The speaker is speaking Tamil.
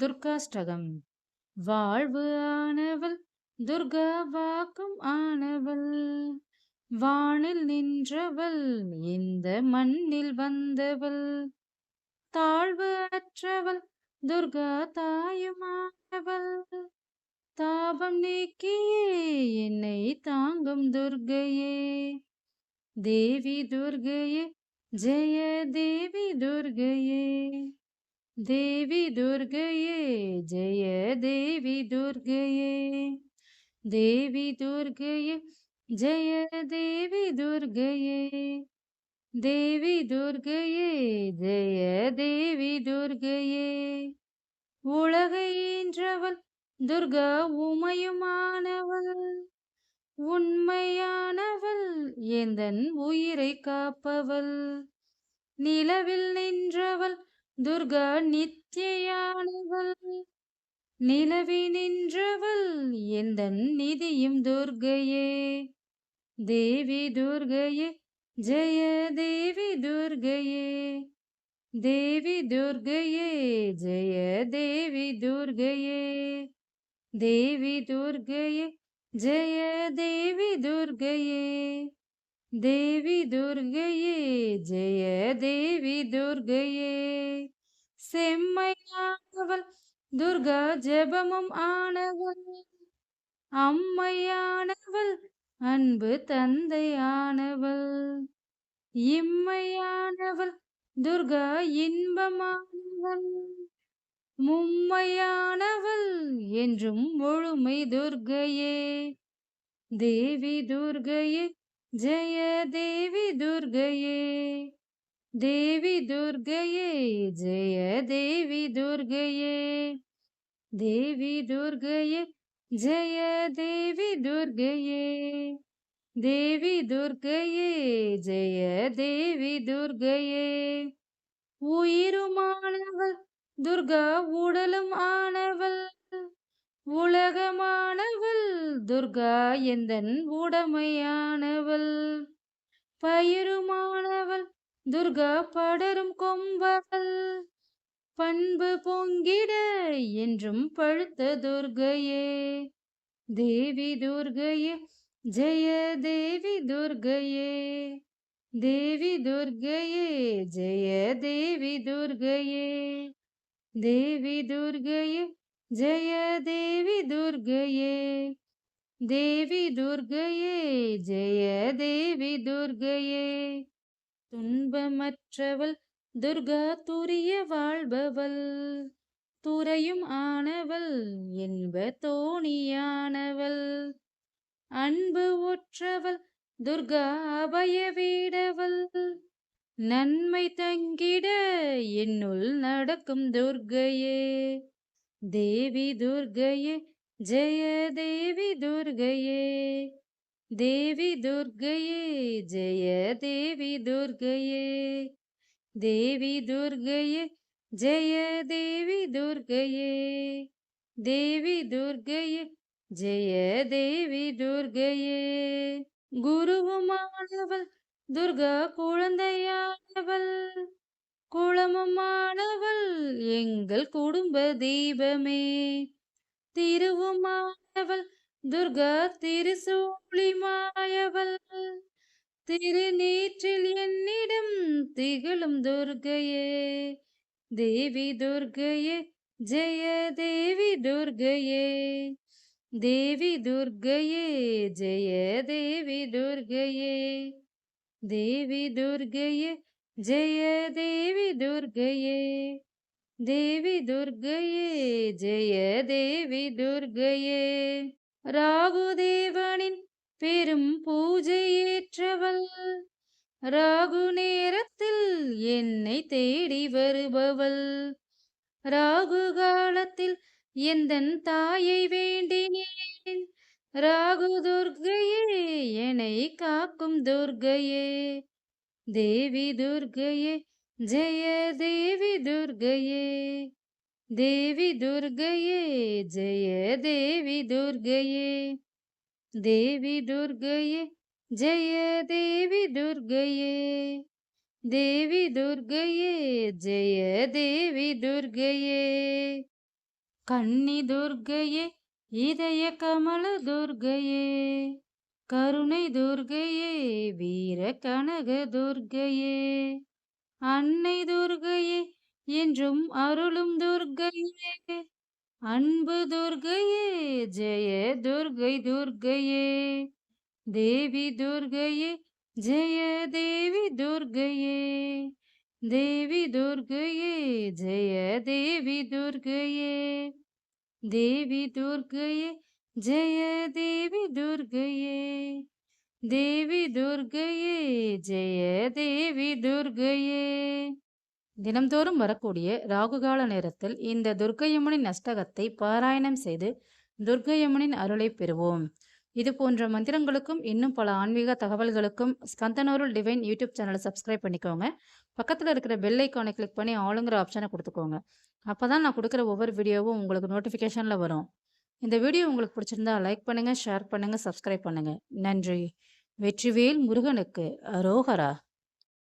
துர்காஷ்டகம். வாழ்வு ஆனவள் துர்கா வாக்கும் ஆனவள், வானில் நின்றவள் இந்த மண்ணில் வந்தவள், தாழ்வு அற்றவள் துர்கா தாயுமானவள், தாபம் நீக்கியே என்னை தாங்கும் துர்கையே. தேவி துர்கையே ஜெய தேவி துர்கையே, தேவி துர்கையே ஜெய தேவி துர்கையே, தேவி துர்கையே ஜெய தேவி துர்கையே, தேவி துர்கையே ஜெய தேவி துர்கையே. உலகை ஈன்றவள் துர்கா உமையுமானவள், உண்மையானவள் எந்தன் உயிரை காப்பவள், நிலவில் நின்றவள் துர்கா நித்யானவள், நிலவி நின்றவள் எந்தன் நிதியும் துர்கையே. தேவி துர்கையே ஜெய தேவி துர்கையே, தேவி துர்கையே ஜெய தேவி துர்கையே, தேவி துர்கையே ஜெய தேவி துர்கையே, தேவி துர்கையே ஜெய தேவி துர்கையே. செம்மையானவள் துர்கா ஜெபமும் ஆனவள், அம்மையானவள் அன்பு தந்தையானவள், இம்மையானவள் துர்கா இன்பமானவள், மும்மையானவள் என்றும் முழுமை துர்கையே. தேவி துர்கையே ஜெய தேவி துர்கையே, தேவி துர்கையே ஜெய தேவி துர்கையே, தேவி துர்கையே ஜெய தேவி துர்கையே, தேவி துர்கையே ஜெய தேவி துர்கையே. உயிருமானவள் துர்கா உடலும் ஆனவள், உலகமானவள் துர்கா எந்தன் உடமையானவள், பயிருமானவள் துர்கா படரும் கொம்பவள், பண்பு பொங்கிட என்றும் பழுத்த துர்கையே. தேவி துர்கையே ஜெய தேவி துர்கையே, தேவி துர்கையே ஜெய தேவி துர்கையே, தேவி துர்கையே ஜெய தேவி துர்கையே, தேவி துர்கையே ஜெய தேவி துர்கையே. துன்பமற்றவள் துர்கா துரிய வாழ்பவள், துறையும் ஆனவள் என்ப தோணியானவள், அன்பு ஒற்றவள் துர்கா அபய வீடவள், நன்மை தங்கிட என்னுள் நடக்கும் துர்கையே. தேவி துர்கையே ஜெய தேவி துர்கையே, தேவி துர்கையே ஜெய தேவி துர்கையே, தேவி துர்கையே ஜெய தேவி துர்கையே, தேவி துர்கையே ஜெய தேவி துர்கையே. குருவுமானவள் துர்கா குழந்தையானவள், குளமுமானவள் எங்கள் குடும்ப தீபமே, திருவுமானவள் துர்கா திருசூலி மாயவள், திருநீற்றில் என்னிடம் திகழும் துர்கையே. தேவி துர்கையே ஜெய தேவி துர்கையே, தேவி துர்கையே ஜெய தேவி துர்கையே, தேவி துர்கையே ஜெய தேவி துர்கையே, தேவி துர்கையே ஜெய தேவி துர்கையே. ராகுதேவனின் பெரும் பூஜை ஏற்றவள், ராகு நேரத்தில் என்னை தேடி வருபவள், ராகு காலத்தில் எந்தன் தாயை வேண்டினேன், ராகு துர்கையே என்னை காக்கும் துர்கையே. தேவி துர்கையே ஜெய தேவி துர்கையே, தேவி துர்கையே ஜெய தேவி துர்கையே, தேவி துர்கையே ஜெய தேவி துர்கையே, தேவி துர்கையே ஜெய தேவி துர்கையே. கன்னி துர்க்கையே இதய கமல துர்க்கையே கருணை துர்க்கையே வீர கனக துர்க்கையே அன்னை துர்க்கையே என்றும் அருளும் துர்க்கையே அன்பு துர்க்கையே ஜெய துர்க்கை துர்க்கையே தேவி துர்க்கையே ஜெய தேவி துர்க்கையே தேவி துர்க்கையே ஜெய தேவி துர்க்கையே தேவி துர்க்கையே ஜெய தேவி துர்க்கையே தேவி துர்க்கையே ஜெய தேவி துர்க்கையே. தினம்தோறும் வரக்கூடிய ராகுகால நேரத்தில் இந்த துர்க்கையம்மனின் அஷ்டகத்தை பாராயணம் செய்து துர்க்கையம்மனின் அருளை பெறுவோம். இது போன்ற மந்திரங்களுக்கும் இன்னும் பல ஆன்மீக தகவல்களுக்கும் ஸ்கந்தனூருல் டிவைன் யூடியூப் சேனலை சப்ஸ்கிரைப் பண்ணிக்கோங்க. பக்கத்தில் இருக்கிற பெல் ஐக்கானை கிளிக் பண்ணி ஆளுங்கிற ஆப்ஷனை கொடுத்துக்கோங்க. அப்போ தான் நான் கொடுக்குற ஒவ்வொரு வீடியோவும் உங்களுக்கு நோட்டிஃபிகேஷனில் வரும். இந்த வீடியோ உங்களுக்கு பிடிச்சிருந்தா லைக் பண்ணுங்கள், ஷேர் பண்ணுங்கள், சப்ஸ்கிரைப் பண்ணுங்கள். நன்றி. வெற்றிவேல் முருகனுக்கு அரோகரா.